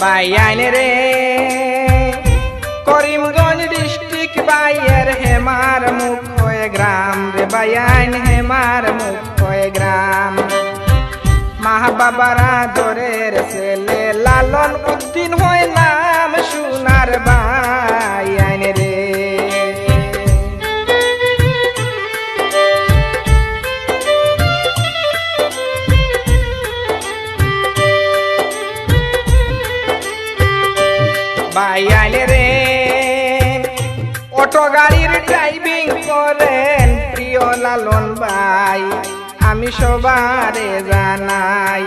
Baiyin রে Karimganj district বাইয়ের হেমার মুখ হয়ে গ্রাম রে বাইয়াইন হেমার মুখ হয়ে গ্রাম মা বাবারা দরের ছেলে লালন উদ্দিন হয় নাম সোনার বাইয়াইন রে বাইয়াইন রে অটো গাড়ির ড্রাইভিং করেন প্রিয় লালন ভাই আমি সবারে জানাই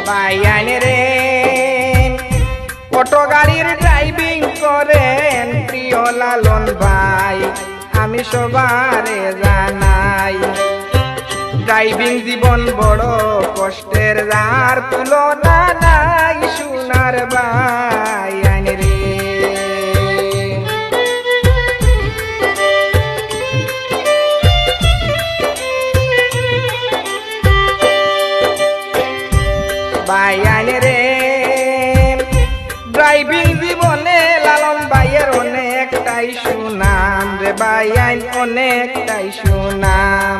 বাইয়াইন রে অটো গাড়ির ড্রাইভিং করেন প্রিয় লালন ভাই আমি সবারে জানাই ড্রাইভিং জীবন বড় কষ্টের যার তুলনা নাই সোনার বাইয়াইন রে বাইয়াইন রে ড্রাইভিং জীবনে লালন ভাইয়ের অনেকটাই সুনাম রে বাইয়াইন অনেকটাই সুনাম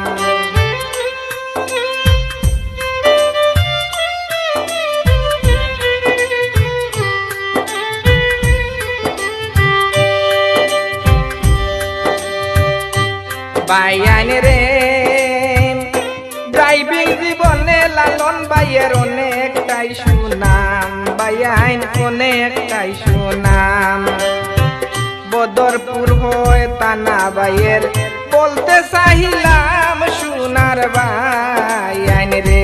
বাইয়াইন রে ড্রাইভিং জীবনে লালন ভাইয়ের অনেকটাই সুনাম বাইয়াইন অনেকটাই সুনাম বদরপুর হয়ে তানা বাইয়ের বলতে চাহিলাম সোনার বাইয়াইন রে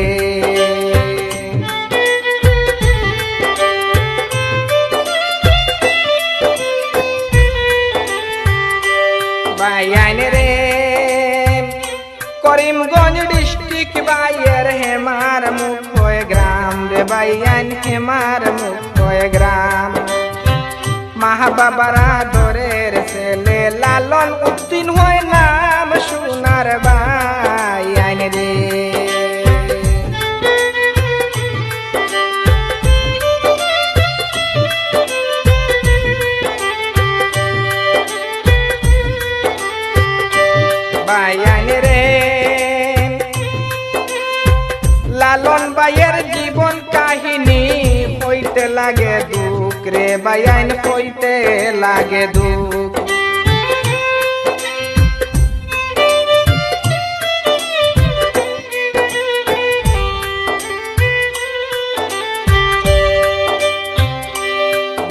বাইয়াইন রে করিমগঞ্জ ডিস্ট্রিক্ট বাইয়ের হেমার মুখ হয়ে গ্রাম রে বাইয়াইন হেমার মুখ হয়ে গ্রাম মা বাবারা দরের ছেলে লালন উদ্দিন হয় নাম সোনার বাইয়াইন রে বাইয়াইন রে লালন ভাইয়ের জীবন কাহিনী হইতে লাগে দুঃখ রে বাইয়াইন হইতে লাগে দুঃখ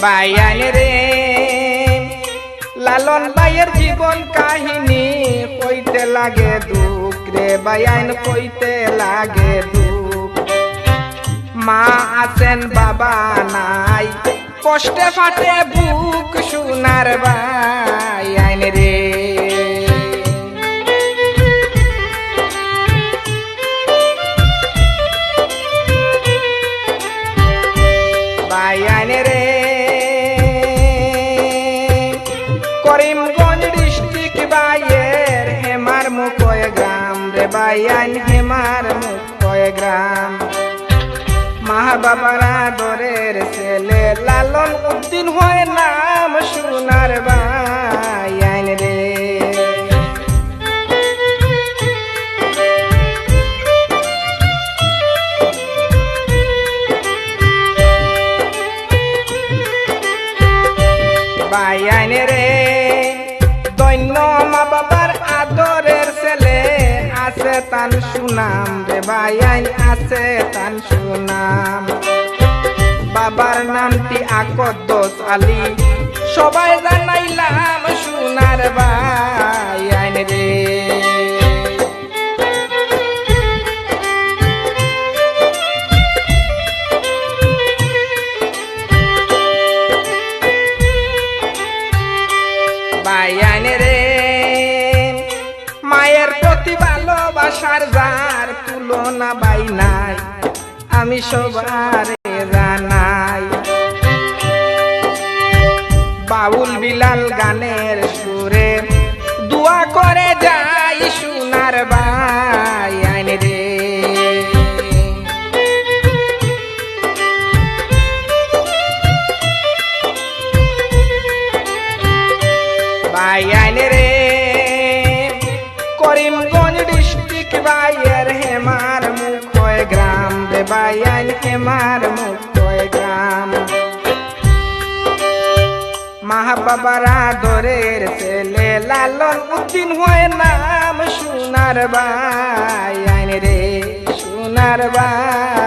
বাইয়াইন রে লালন ভাইয়ের জীবন কাহিনী হইতে লাগে দুঃখ রে বাইয়াইন হইতে লাগে দুঃখ মা আছেন বাবা নাই কষ্টে ফাটে বুক সোনার বাইয়াইন রে বাইয়াইন রে করিমগঞ্জ ডিস্ট্রিক্ট বাইয়ের হেমার মুখ হয়ে গ্রাম রে বাইয়াইন হেমার মুখ হয়ে গ্রাম মা বাবারা দরের ছেলে লালন উদ্দিন হয় নাম সোনার বাইয়াইন রে বাইয়াইন রে দৈন্য মা বাবার আদরের ছেলে আছে তান সুনাম রে বাইয়াইন আছে তান সুনাম বাবার নামটি আকদ্দোস আলী সবাই জানাইলাম সোনার বাইয়াইন রে বাইয়াইন রে মায়ের প্রতি ভালোবাসার যার তুলনা বাই নাই আমি সবারে জানাই বাউল বিলাল গানের সুরে দোয়া করে যাই সোনার বায়ান রে। বায়ান রে করিমগঞ্জ ডিস্ট্রিক্ট বাইয়ের হেমার মুখয় গ্রাম রে বায়ান হেমার মুখয় গ্রাম। মা বাবারা দরের ছেলে লালন উদ্দিন হয় নাম সোনার বায়ান রে সোনার বায়ান।